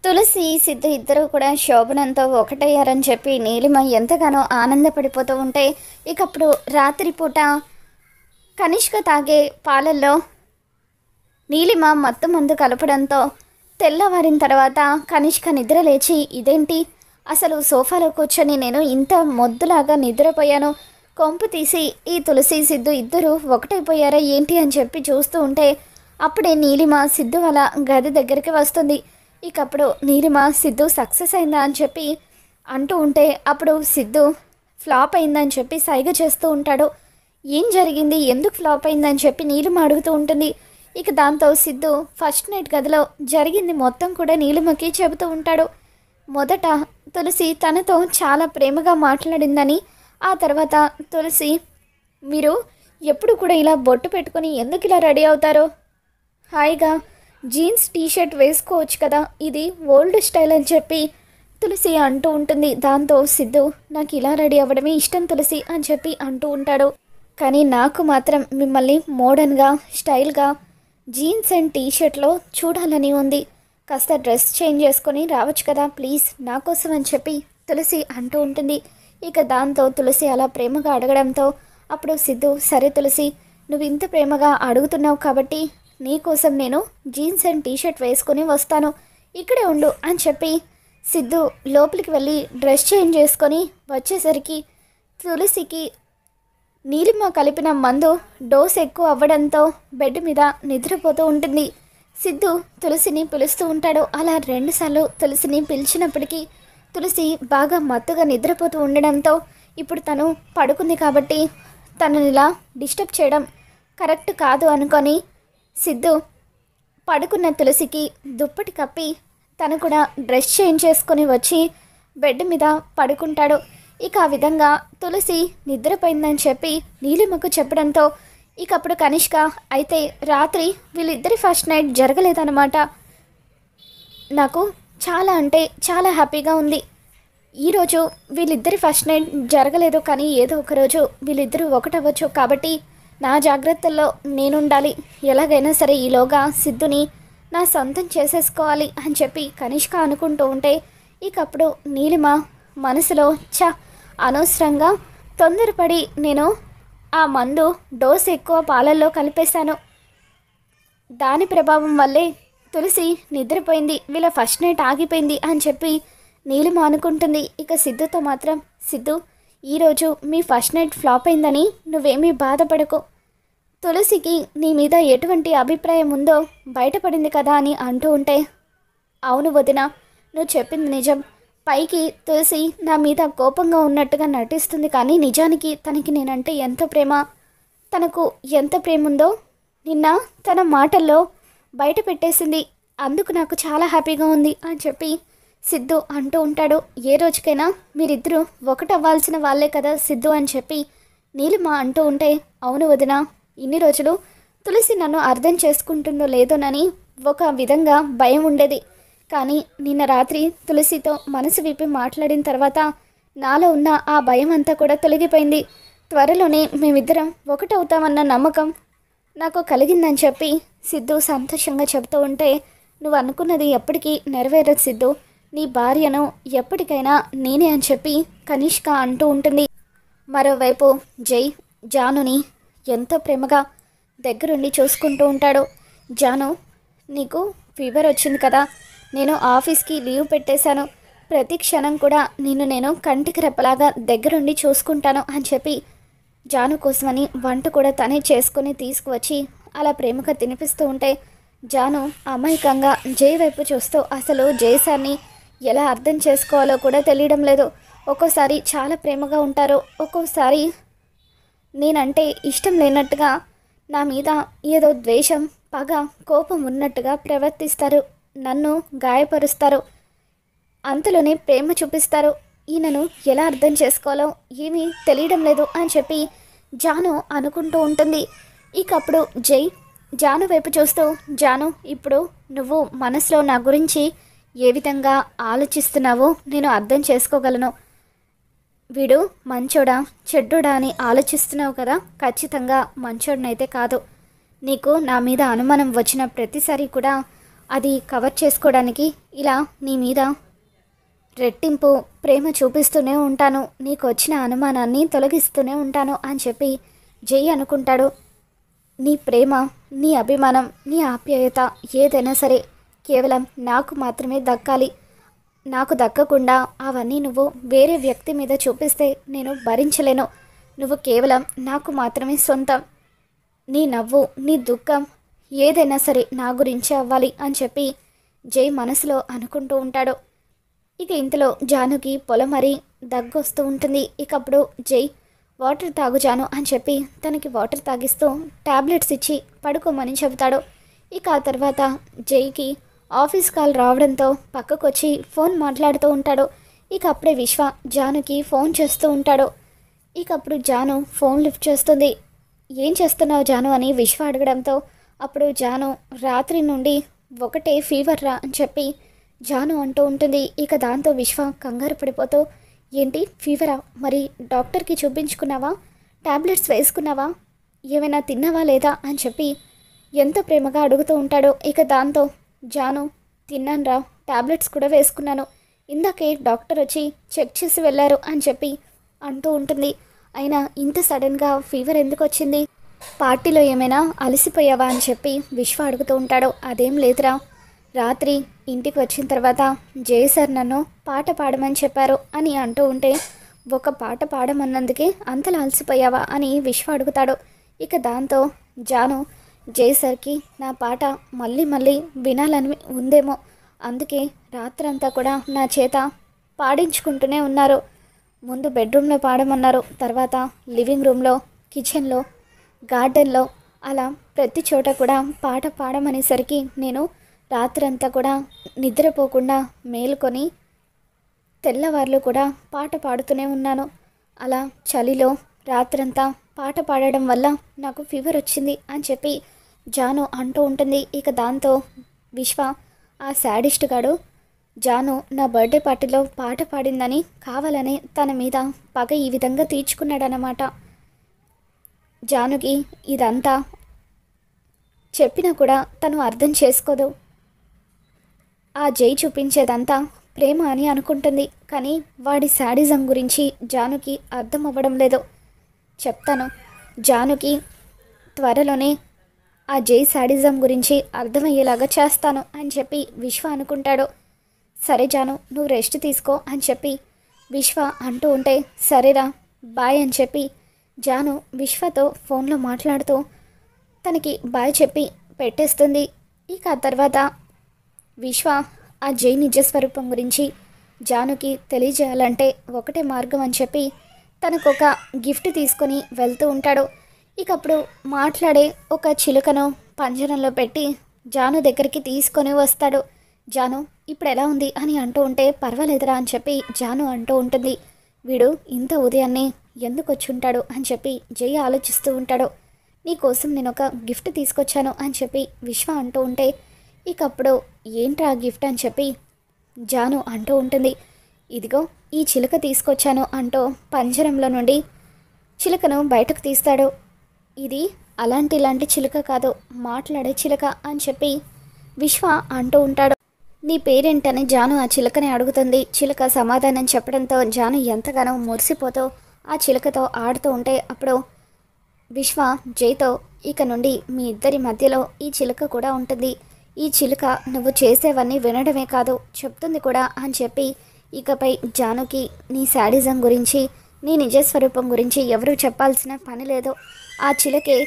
తులసి, సిద్ధు ఇద్దరూ కూడా శోభనంతో ఒకటయ్యారని చెప్పి నీలిమ ఎంతగానో ఆనందపడిపోతూ ఉంటే, ఇకప్పుడు రాత్రిపూట కనిష్క తాగే పాలల్లో నీలిమ మత్తు మందు కలపడంతో తెల్లవారిన తర్వాత కనిష్క నిద్ర లేచి, ఇదేంటి అసలు సోఫాలో కూర్చొని నేను ఇంత మొద్దులాగా నిద్రపోయాను, కొంపు తీసి ఈ తులసి సిద్ధు ఇద్దరు ఒకటైపోయారా ఏంటి అని చెప్పి చూస్తూ ఉంటే, అప్పుడే నీలిమ సిద్ధు వాళ్ళ గది దగ్గరికి వస్తుంది. ఇకప్పుడు నీలిమ సిద్ధు సక్సెస్ అయిందా అని చెప్పి అంటూ ఉంటే, అప్పుడు సిద్ధు ఫ్లాప్ అయిందని చెప్పి సైగ చేస్తూ ఉంటాడు. ఏం జరిగింది, ఎందుకు ఫ్లాప్ అయిందని చెప్పి నీలిమ అడుగుతూ ఉంటుంది. ఇక దాంతో సిద్ధు ఫస్ట్ నైట్ గదిలో జరిగింది మొత్తం కూడా నీలిమకి చెబుతూ ఉంటాడు. మొదట తులసి తనతో చాలా ప్రేమగా మాట్లాడిందని, ఆ తర్వాత తులసి మీరు ఎప్పుడు కూడా ఇలా బొట్టు పెట్టుకొని ఎందుకు ఇలా రెడీ అవుతారో, హాయిగా జీన్స్ టీషర్ట్ వేసుకోవచ్చు కదా, ఇది ఓల్డ్ స్టైల్ అని చెప్పి తులసి అంటూ ఉంటుంది. దాంతో సిద్ధు నాకు ఇలా రెడీ అవ్వడమే ఇష్టం తులసి అని చెప్పి అంటూ ఉంటాడు. కానీ నాకు మాత్రం మిమ్మల్ని మోడర్న్గా స్టైల్గా జీన్స్ అండ్ టీషర్ట్లో చూడాలని ఉంది, కాస్త డ్రెస్ చేంజ్ చేసుకొని రావచ్చు కదా ప్లీజ్ నా కోసం అని చెప్పి తులసి అంటూ ఉంటుంది. ఇక దాంతో తులసి అలా ప్రేమగా అడగడంతో అప్పుడు సిద్ధు సరే తులసి నువ్వు ఇంత ప్రేమగా అడుగుతున్నావు కాబట్టి నీకోసం నేను జీన్స్ అండ్ టీషర్ట్ వేసుకొని వస్తాను, ఇక్కడే ఉండు అని చెప్పి సిద్ధు లోపలికి వెళ్ళి డ్రెస్ చేంజ్ చేసుకొని వచ్చేసరికి తులసికి నీలిమ కలిపిన మందు డోస్ ఎక్కువ అవ్వడంతో బెడ్ మీద నిద్రపోతూ ఉంటుంది. సిద్ధు తులసిని పిలుస్తూ ఉంటాడు. అలా 2 సార్లు తులసిని పిలిచినప్పటికీ తులసి బాగా మత్తుగా నిద్రపోతూ ఉండడంతో ఇప్పుడు తను పడుకుంది కాబట్టి తనని ఇలా డిస్టర్బ్ చేయడం కరెక్ట్ కాదు అనుకొని సిద్ధు పడుకున్న తులసికి దుప్పటి కప్పి తను కూడా డ్రెస్ చేంజ్ చేసుకొని వచ్చి బెడ్ మీద పడుకుంటాడు. ఇక ఆ విధంగా తులసి నిద్రపోయిందని చెప్పి నీలిమకు చెప్పడంతో ఇకప్పుడు కనిష్క అయితే రాత్రి వీళ్ళిద్దరి ఫస్ట్ నైట్ జరగలేదన్నమాట, నాకు చాలా అంటే చాలా హ్యాపీగా ఉంది, ఈరోజు వీళ్ళిద్దరి ఫస్ట్ నైట్ జరగలేదు కానీ ఏదో ఒకరోజు వీళ్ళిద్దరూ ఒకటవ్వచ్చు కాబట్టి నా జాగ్రత్తల్లో నేనుండాలి, ఎలాగైనా సరే ఈలోగా సిద్ధుని నా సొంతం చేసేసుకోవాలి అని చెప్పి కనిష్క అనుకుంటూ ఉంటే ఇకప్పుడు నీలిమ మనసులో అనవసరంగా తొందరపడి నేను ఆ మందు డోస్ ఎక్కువ పాలల్లో కలిపేశాను, దాని ప్రభావం వల్లే తులసి నిద్రపోయింది, వీళ్ళ ఫస్ట్ నైట్ ఆగిపోయింది అని చెప్పి నీలిమ అనుకుంటుంది. ఇక సిద్ధుతో మాత్రం సిద్ధు ఈరోజు మీ ఫస్ట్ నైట్ ఫ్లాప్ అయిందని నువ్వేమీ బాధపడకు, తులసికి నీ మీద ఎటువంటి అభిప్రాయం ఉందో బయటపడింది కదా అని అంటూ ఉంటే, అవును వదిన నువ్వు చెప్పింది నిజం, పైకి తులసి నా మీద కోపంగా ఉన్నట్టుగా నటిస్తుంది కానీ నిజానికి తనకి నేనంటే ఎంత ప్రేమ, తనకు ఎంత ప్రేమ ఉందో నిన్న తన మాటల్లో బయట పెట్టేసింది, అందుకు నాకు చాలా హ్యాపీగా ఉంది అని చెప్పి సిద్ధు అంటూ ఉంటాడు. ఏ రోజుకైనా మీరిద్దరూ ఒకటవ్వాల్సిన వాళ్ళే కదా సిద్ధు అని చెప్పి నీలిమ అంటూ ఉంటే, అవును వదిన ఇన్ని రోజులు తులసి నన్ను అర్థం చేసుకుంటుందో లేదోనని ఒక విధంగా భయం ఉండేది, కానీ నిన్న రాత్రి తులసితో మనసు విప్పి మాట్లాడిన తర్వాత నాలో ఉన్న ఆ భయం అంతా కూడా తొలగిపోయింది, త్వరలోనే మేమిద్దరం ఒకటవుతామన్న నమ్మకం నాకు కలిగిందని చెప్పి సిద్ధు సంతోషంగా చెబుతూ ఉంటే, నువ్వు అనుకున్నది ఎప్పటికీ నెరవేరదు సిద్ధు, నీ భార్యను ఎప్పటికైనా నేనే అని చెప్పి కనిష్క అంటూ ఉంటుంది. మరోవైపు జై జానుని ఎంతో ప్రేమగా దగ్గరుండి చూసుకుంటూ ఉంటాడు. జాను నీకు ఫీవర్ వచ్చింది కదా, నేను ఆఫీస్కి లీవ్ పెట్టేశాను, ప్రతి క్షణం కూడా నేను కంటికి రెప్పలాగా దగ్గరుండి చూసుకుంటాను అని చెప్పి జాను కోసమని వంట కూడా తనే చేసుకొని తీసుకువచ్చి అలా ప్రేమగా తినిపిస్తూ ఉంటే జాను అమాయకంగా జై వైపు చూస్తూ అసలు జై సార్ని ఎలా అర్థం చేసుకోవాలో కూడా తెలియడం లేదు, ఒక్కోసారి చాలా ప్రేమగా ఉంటారు, ఒక్కోసారి నేనంటే ఇష్టం లేనట్టుగా నా మీద ఏదో ద్వేషం పగ కోపం ఉన్నట్టుగా ప్రవర్తిస్తారు, నన్ను గాయపరుస్తారు, అంతలోనే ప్రేమ చూపిస్తారు, ఈయనను ఎలా అర్థం చేసుకోవాలో ఏమీ తెలియడం లేదు అని చెప్పి జాను అనుకుంటూ ఉంటుంది. ఇకప్పుడు జై జాను వైపు చూస్తూ, జాను ఇప్పుడు నువ్వు మనసులో నా గురించి ఏ విధంగా ఆలోచిస్తున్నావో నేను అర్థం చేసుకోగలను, వీడు మంచోడా చెడ్డోడా అని ఆలోచిస్తున్నావు కదా, ఖచ్చితంగా మంచోడనైతే కాదు, నీకు నా మీద అనుమానం వచ్చిన ప్రతిసారి కూడా అది కవర్ చేసుకోవడానికి ఇలా నీ మీద రెట్టింపు ప్రేమ చూపిస్తూనే ఉంటాను, నీకు వచ్చిన అనుమానాన్ని తొలగిస్తూనే ఉంటాను అని చెప్పి జై అనుకుంటాడు. నీ ప్రేమ, నీ అభిమానం, నీ ఆప్యాయత ఏదైనా సరే కేవలం నాకు మాత్రమే దక్కాలి. నాకు దక్కకుండా అవన్నీ నువ్వు వేరే వ్యక్తి మీద చూపిస్తే నేను భరించలేను. నువ్వు కేవలం నాకు మాత్రమే సొంతం. నీ నవ్వు, నీ దుఃఖం ఏదైనా సరే నా గురించే అవ్వాలి అని చెప్పి జై మనసులో అనుకుంటూ ఉంటాడు. ఇక ఇంతలో జానుకి పొలమరి దగ్గొస్తూ ఉంటుంది. ఇక అప్పుడు జై వాటర్ తాగు జాను అని చెప్పి తనకి వాటర్ తాగిస్తూ టాబ్లెట్స్ ఇచ్చి పడుకోమని చెబుతాడు. ఇక ఆ తర్వాత జైకి ఆఫీస్ కాల్ రావడంతో పక్కకొచ్చి ఫోన్ మాట్లాడుతూ ఉంటాడు. ఇక అప్పుడే విశ్వ జానుకి ఫోన్ చేస్తూ ఉంటాడు. ఇక అప్పుడు జాను ఫోన్ లిఫ్ట్ చేస్తుంది. ఏం చేస్తున్నావు జాను అని విశ్వ అడగడంతో అప్పుడు జాను రాత్రి నుండి ఒకటే ఫీవర్ రా అని చెప్పి జాను అంటూ ఉంటుంది. ఇక దాంతో విశ్వ కంగారు పడిపోతూ ఏంటి ఫీవరా, మరి డాక్టర్కి చూపించుకున్నావా, టాబ్లెట్స్ వేసుకున్నావా, ఏమైనా తిన్నావా లేదా అని చెప్పి ఎంతో ప్రేమగా అడుగుతూ ఉంటాడు. ఇక దాంతో జాను తిన్నాను రా, టాబ్లెట్స్ కూడా వేసుకున్నాను, ఇందాకే డాక్టర్ వచ్చి చెక్ చేసి వెళ్ళారు అని చెప్పి అంటూ ఉంటుంది. అయినా ఇంత సడన్గా ఫీవర్ ఎందుకు వచ్చింది, పార్టీలో ఏమైనా అలసిపోయావా అని చెప్పి విశ్వ అడుగుతూ ఉంటాడు. అదేం లేదురా, రాత్రి ఇంటికి వచ్చిన తర్వాత జయ సార్ నన్ను పాట పాడమని చెప్పారు అని అంటూ ఉంటే ఒక పాట పాడమన్నందుకే అంతలా అలసిపోయావా అని విశ్వ అడుగుతాడు. ఇక దాంతో జాను జయ సార్కి నా పాట మళ్ళీ మళ్ళీ వినాలని ఉందేమో, అందుకే రాత్రంతా కూడా నా చేత పాడించుకుంటూనే ఉన్నారు. ముందు బెడ్రూమ్లో పాడమన్నారు, తర్వాత లివింగ్ రూమ్లో, కిచెన్లో, గార్డెన్లో, అలా ప్రతి చోట కూడా పాట పాడమనేసరికి నేను రాత్రంతా కూడా నిద్రపోకుండా మేలుకొని తెల్లవార్లు కూడా పాట పాడుతూనే ఉన్నాను. అలా చలిలో రాత్రంతా పాట పాడడం వల్ల నాకు ఫీవర్ వచ్చింది అని చెప్పి జాను అంటూ ఉంటుంది. ఇక దాంతో విశ్వ ఆ శాడిస్ట్ గాడు జాను నా బర్త్డే పార్టీలో పాట పాడిందని కావాలని తన మీద పగ ఈ విధంగా తీర్చుకున్నాడనమాట. జానుకి ఇదంతా చెప్పినా కూడా తను అర్థం చేసుకోదు. ఆ జై చూపించేదంతా ప్రేమ అని అనుకుంటుంది, కానీ వాడి శాడిజం గురించి జానుకి అర్థం అవ్వడం లేదు. చెప్తాను జానుకి త్వరలోనే ఆ జై శాడిజం గురించి అర్థమయ్యేలాగా చేస్తాను అని చెప్పి విశ్వ అనుకుంటాడు. సరే జాను, నువ్వు రెస్ట్ తీసుకో అని చెప్పి విశ్వ అంటూ ఉంటే సరేరా బాయ్ అని చెప్పి జాను విశ్వతో ఫోన్లో మాట్లాడుతూ తనకి బాయ్ చెప్పి పెట్టేస్తుంది. ఇక ఆ తర్వాత విశ్వ ఆ జై నిజస్వరూపం గురించి జానుకి తెలియజేయాలంటే ఒకటే మార్గం అని చెప్పి తనకు ఒక గిఫ్ట్ తీసుకొని వెళ్తూ ఉంటాడు. ఇక అప్పుడు మాట్లాడే ఒక చిలుకను పంజరంలో పెట్టి జాను దగ్గరికి తీసుకొని వస్తాడు. జాను ఇప్పుడు ఎలా ఉంది అని అంటూ ఉంటే పర్వాలేదురా అని చెప్పి జాను అంటూ ఉంటుంది. వీడు ఇంత ఉదయాన్నే ఎందుకు వచ్చి ఉంటాడు అని చెప్పి జై ఆలోచిస్తూ ఉంటాడు. నీకోసం నేను ఒక గిఫ్ట్ తీసుకొచ్చాను అని చెప్పి విశ్వ అంటూ ఉంటే ఇక అప్పుడు ఏంట్రా గిఫ్ట్ అని చెప్పి జాను అంటూ ఉంటుంది. ఇదిగో ఈ చిలుక తీసుకొచ్చాను అంటూ పంజరంలో నుండి చిలుకను బయటకు తీస్తాడు. ఇది ఇలాంటి చిలుక కాదు, మాట్లాడే చిలుక అని చెప్పి విశ్వ అంటూ ఉంటాడు. నీ పేరేంటని జాను ఆ చిలుకని అడుగుతుంది. చిలుక సమాధానం చెప్పడంతో జాను ఎంతగానో మురిసిపోతూ ఆ చిలుకతో ఆడుతూ ఉంటే అప్పుడు విశ్వ జైతో ఇక నుండి మీ ఇద్దరి మధ్యలో ఈ చిలుక కూడా ఉంటుంది, ఈ చిలుక నువ్వు చేసేవన్నీ వినడమే కాదు చెప్తుంది కూడా అని చెప్పి ఇకపై జానుకి నీ శాడిజం గురించి, నీ నిజస్వరూపం గురించి ఎవరూ చెప్పాల్సిన పని లేదు, ఆ చిలకే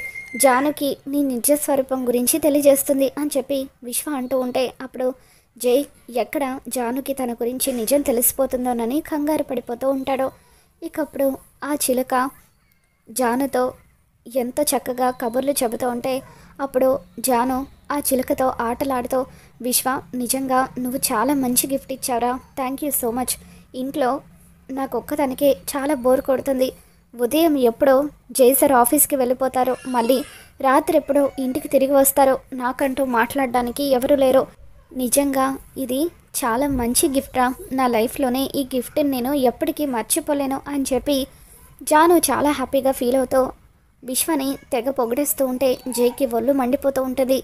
జానుకి నీ నిజస్వరూపం గురించి తెలియజేస్తుంది అని చెప్పి విశ్వ అంటూ ఉంటే అప్పుడు జై ఎక్కడ జానుకి తన గురించి నిజం తెలిసిపోతుందోనని కంగారు పడిపోతూ ఉంటాడు. ఇకప్పుడు ఆ చిలుక జానుతో ఎంతో చక్కగా కబుర్లు చెబుతూ ఉంటే అప్పుడు జాను ఆ చిలుకతో ఆటలాడుతూ విశ్వ నిజంగా నువ్వు చాలా మంచి గిఫ్ట్ ఇచ్చావురా, థ్యాంక్ యూ సో మచ్. ఇంట్లో నాకు ఒక్కదానికే చాలా బోర్ కొడుతుంది, ఉదయం ఎప్పుడో జైసర్ ఆఫీస్కి వెళ్ళిపోతారు, మళ్ళీ రాత్రి ఎప్పుడో ఇంటికి తిరిగి వస్తారు, నాకంటూ మాట్లాడడానికి ఎవరు లేరు, నిజంగా ఇది చాలా మంచి గిఫ్ట్రా, నా లైఫ్లోనే ఈ గిఫ్ట్ని నేను ఎప్పటికీ మర్చిపోలేను అని చెప్పి జాను చాలా హ్యాపీగా ఫీల్ అవుతూ విశ్వని తెగ పొగిడేస్తూ ఉంటే జైకి ఒళ్ళు మండిపోతూ ఉంటుంది.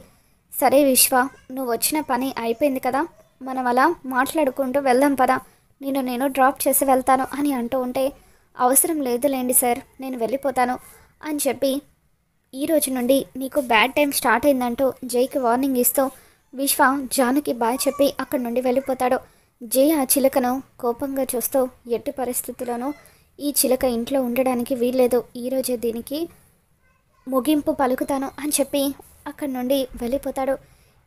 సరే విశ్వ, నువ్వు వచ్చిన పని అయిపోయింది కదా, మనం అలా మాట్లాడుకుంటూ వెళ్దాం పదా, నేను డ్రాప్ చేసి వెళ్తాను అని అంటూ ఉంటే, అవసరం లేదులేండి సార్, నేను వెళ్ళిపోతాను అని చెప్పి, ఈ రోజు నుండి నీకు బ్యాడ్ టైం స్టార్ట్ అయిందంటూ జైకి వార్నింగ్ ఇస్తూ విశ్వ జానుకి బాయ్ చెప్పి అక్కడి నుండి వెళ్ళిపోతాడు. జై ఆ చిలకను కోపంగా చూస్తూ, ఎట్టి పరిస్థితుల్లోనూ ఈ చిలక ఇంట్లో ఉండడానికి వీల్లేదు, ఈరోజే దీనికి ముగింపు పలుకుతాను అని చెప్పి అక్కడి నుండి వెళ్ళిపోతాడు.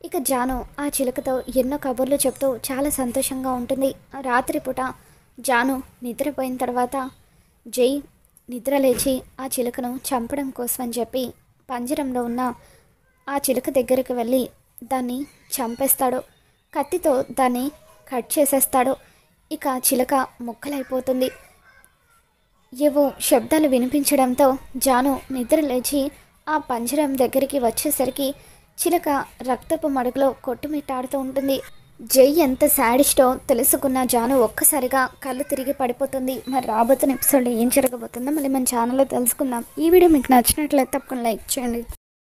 ఇక జాను ఆ చిలుకతో ఎన్నో కబుర్లు చెప్తూ చాలా సంతోషంగా ఉంటుంది. ఆ రాత్రిపూట జాను నిద్రపోయిన తర్వాత జై నిద్ర లేచి ఆ చిలుకను చంపడం కోసం అని చెప్పి పంజరంలో ఉన్న ఆ చిలుక దగ్గరికి వెళ్ళి దాన్ని చంపేస్తాడు. కత్తితో దాన్ని కట్ చేసేస్తాడు. ఇక చిలుక ముక్కలైపోతుంది. ఏవో శబ్దాలు వినిపించడంతో జాను నిద్ర లేచి ఆ పంజరం దగ్గరికి వచ్చేసరికి చిలక రక్తపు మడుగులో కొట్టుమిట్టాడుతూ ఉంటుంది. జై ఎంత శాడిస్టో తెలుసుకున్న జాను ఒక్కసారిగా కళ్ళు తిరిగి పడిపోతుంది. మరి రాబోతున్న ఎపిసోడ్లో ఏం జరగబోతుందో మళ్ళీ మన ఛానల్లో తెలుసుకుందాం. ఈ వీడియో మీకు నచ్చినట్లయితే తప్పకుండా లైక్ చేయండి.